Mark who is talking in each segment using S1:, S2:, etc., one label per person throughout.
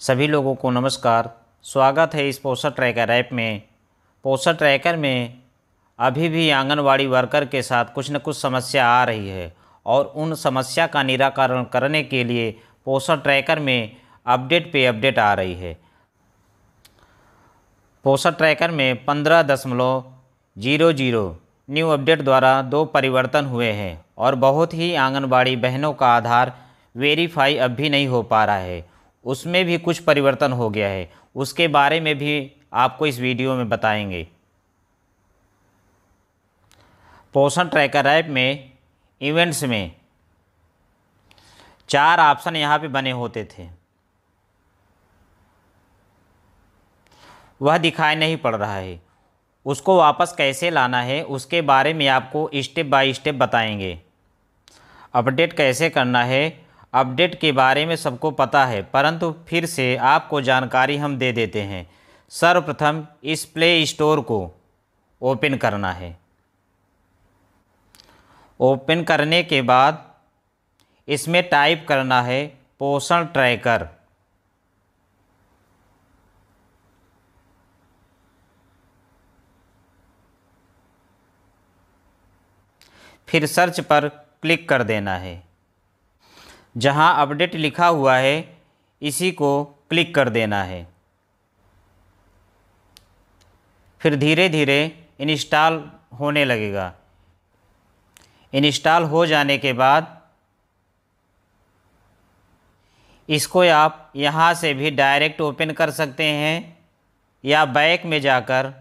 S1: सभी लोगों को नमस्कार। स्वागत है इस पोस्टर ट्रैकर ऐप में। पोस्टर ट्रैकर में अभी भी आंगनवाड़ी वर्कर के साथ कुछ न कुछ समस्या आ रही है और उन समस्या का निराकरण करने के लिए पोस्टर ट्रैकर में अपडेट पे अपडेट आ रही है। पोस्टर ट्रैकर में 15.00 न्यू अपडेट द्वारा 2 परिवर्तन हुए हैं और बहुत ही आंगनबाड़ी बहनों का आधार वेरीफाई अब भी नहीं हो पा रहा है। उसमें भी कुछ परिवर्तन हो गया है, उसके बारे में भी आपको इस वीडियो में बताएंगे। पोषण ट्रैकर ऐप में इवेंट्स में 4 ऑप्शन यहाँ पे बने होते थे, वह दिखाई नहीं पड़ रहा है। उसको वापस कैसे लाना है उसके बारे में आपको स्टेप बाय स्टेप बताएंगे। अपडेट कैसे करना है, अपडेट के बारे में सबको पता है, परंतु फिर से आपको जानकारी हम दे देते हैं। सर्वप्रथम इस प्ले स्टोर को ओपन करना है। ओपन करने के बाद इसमें टाइप करना है पोषण ट्रैकर। फिर सर्च पर क्लिक कर देना है। जहां अपडेट लिखा हुआ है इसी को क्लिक कर देना है। फिर धीरे धीरे इंस्टॉल होने लगेगा। इंस्टॉल हो जाने के बाद इसको आप यहाँ से भी डायरेक्ट ओपन कर सकते हैं या बैक में जाकर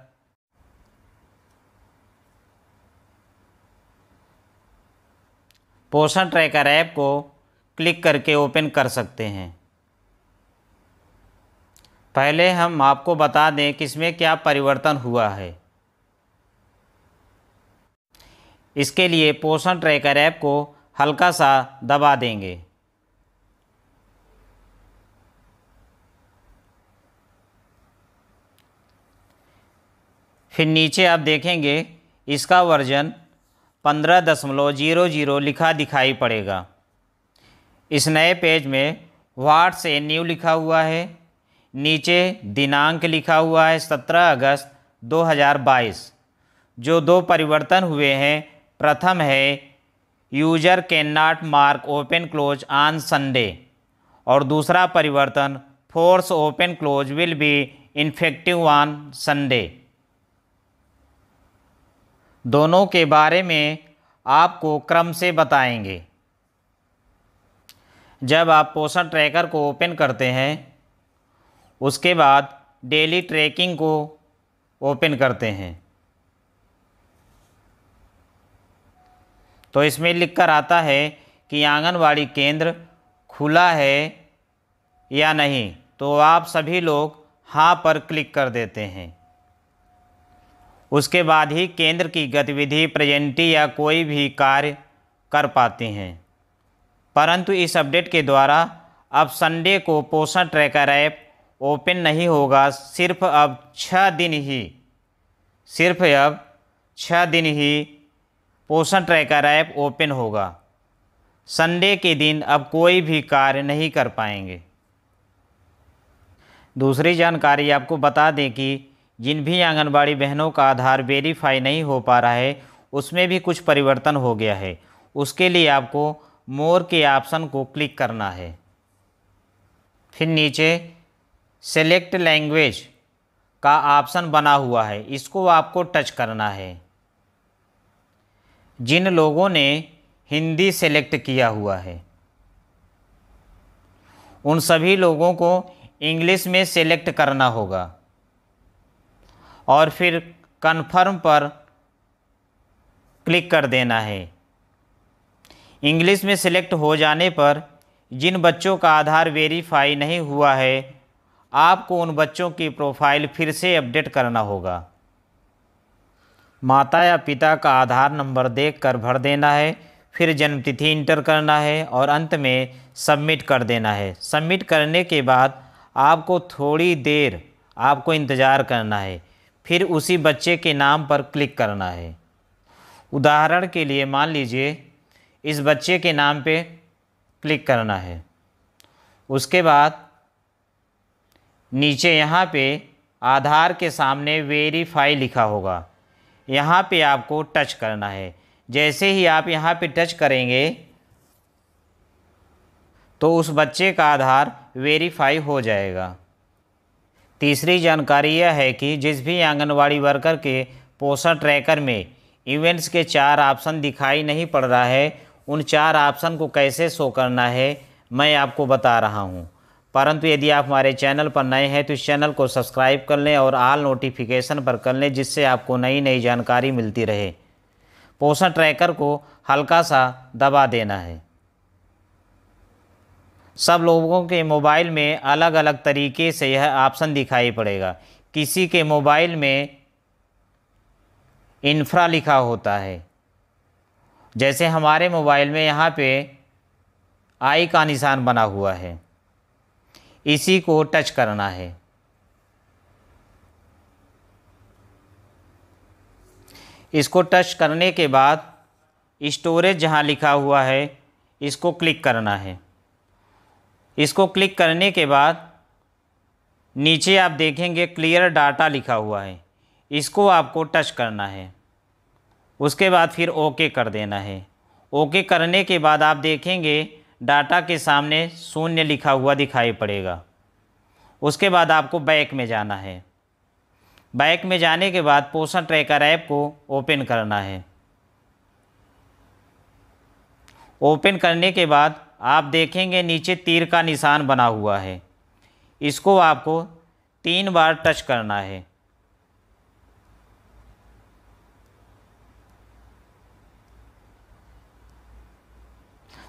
S1: पोषण ट्रैकर ऐप को क्लिक करके ओपन कर सकते हैं। पहले हम आपको बता दें कि इसमें क्या परिवर्तन हुआ है। इसके लिए पोषण ट्रैकर ऐप को हल्का सा दबा देंगे। फिर नीचे आप देखेंगे इसका वर्जन 15.00 लिखा दिखाई पड़ेगा। इस नए पेज में व्हाट्स ए न्यू लिखा हुआ है। नीचे दिनांक लिखा हुआ है 17 अगस्त 2022। जो 2 परिवर्तन हुए हैं, प्रथम है user can not mark open close on Sunday और दूसरा परिवर्तन force open close will be effective on Sunday. दोनों के बारे में आपको क्रम से बताएंगे। जब आप पोषण ट्रैकर को ओपन करते हैं उसके बाद डेली ट्रैकिंग को ओपन करते हैं तो इसमें लिखकर आता है कि आंगनवाड़ी केंद्र खुला है या नहीं, तो आप सभी लोग हाँ पर क्लिक कर देते हैं। उसके बाद ही केंद्र की गतिविधि प्रेजेंटी या कोई भी कार्य कर पाते हैं। परंतु इस अपडेट के द्वारा अब संडे को पोषण ट्रैकर ऐप ओपन नहीं होगा। सिर्फ अब 6 दिन ही पोषण ट्रैकर ऐप ओपन होगा। संडे के दिन अब कोई भी कार्य नहीं कर पाएंगे। दूसरी जानकारी आपको बता दें कि जिन भी आंगनबाड़ी बहनों का आधार वेरीफाई नहीं हो पा रहा है उसमें भी कुछ परिवर्तन हो गया है। उसके लिए आपको मोर के ऑप्शन को क्लिक करना है। फिर नीचे सेलेक्ट लैंग्वेज का ऑप्शन बना हुआ है, इसको आपको टच करना है। जिन लोगों ने हिंदी सेलेक्ट किया हुआ है उन सभी लोगों को इंग्लिश में सेलेक्ट करना होगा और फिर कन्फर्म पर क्लिक कर देना है। इंग्लिश में सेलेक्ट हो जाने पर जिन बच्चों का आधार वेरीफाई नहीं हुआ है आपको उन बच्चों की प्रोफाइल फिर से अपडेट करना होगा। माता या पिता का आधार नंबर देखकर भर देना है, फिर जन्मतिथि इंटर करना है और अंत में सबमिट कर देना है। सबमिट करने के बाद आपको थोड़ी देर इंतज़ार करना है, फिर उसी बच्चे के नाम पर क्लिक करना है। उदाहरण के लिए मान लीजिए इस बच्चे के नाम पे क्लिक करना है। उसके बाद नीचे यहाँ पे आधार के सामने वेरीफाई लिखा होगा, यहाँ पे आपको टच करना है। जैसे ही आप यहाँ पे टच करेंगे तो उस बच्चे का आधार वेरीफाई हो जाएगा। तीसरी जानकारी यह है कि जिस भी आंगनवाड़ी वर्कर के पोषण ट्रैकर में इवेंट्स के 4 ऑप्शन दिखाई नहीं पड़ रहा है, उन 4 ऑप्शन को कैसे शो करना है मैं आपको बता रहा हूं। परंतु यदि आप हमारे चैनल पर नए हैं तो इस चैनल को सब्सक्राइब कर लें और ऑल नोटिफिकेशन पर कर लें, जिससे आपको नई नई जानकारी मिलती रहे। पोषण ट्रैकर को हल्का सा दबा देना है। सब लोगों के मोबाइल में अलग अलग तरीके से यह ऑप्शन दिखाई पड़ेगा। किसी के मोबाइल में इंफ्रा लिखा होता है, जैसे हमारे मोबाइल में यहाँ पे आई का निशान बना हुआ है, इसी को टच करना है। इसको टच करने के बाद स्टोरेज जहाँ लिखा हुआ है इसको क्लिक करना है। इसको क्लिक करने के बाद नीचे आप देखेंगे क्लियर डाटा लिखा हुआ है, इसको आपको टच करना है। उसके बाद फिर ओके कर देना है। ओके करने के बाद आप देखेंगे डाटा के सामने 0 लिखा हुआ दिखाई पड़ेगा। उसके बाद आपको बैक में जाना है। बैक में जाने के बाद पोषण ट्रैकर ऐप को ओपन करना है। ओपन करने के बाद आप देखेंगे नीचे तीर का निशान बना हुआ है, इसको आपको 3 बार टच करना है।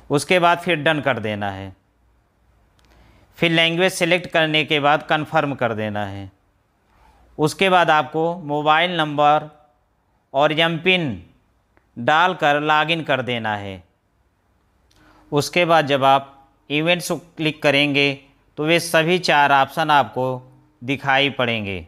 S1: उसके बाद फिर डन कर देना है। फिर लैंग्वेज सेलेक्ट करने के बाद कंफर्म कर देना है। उसके बाद आपको मोबाइल नंबर और एमपिन डालकर लॉगिन कर देना है। उसके बाद जब आप इवेंट्स को क्लिक करेंगे तो वे सभी 4 ऑप्शन आपको दिखाई पड़ेंगे।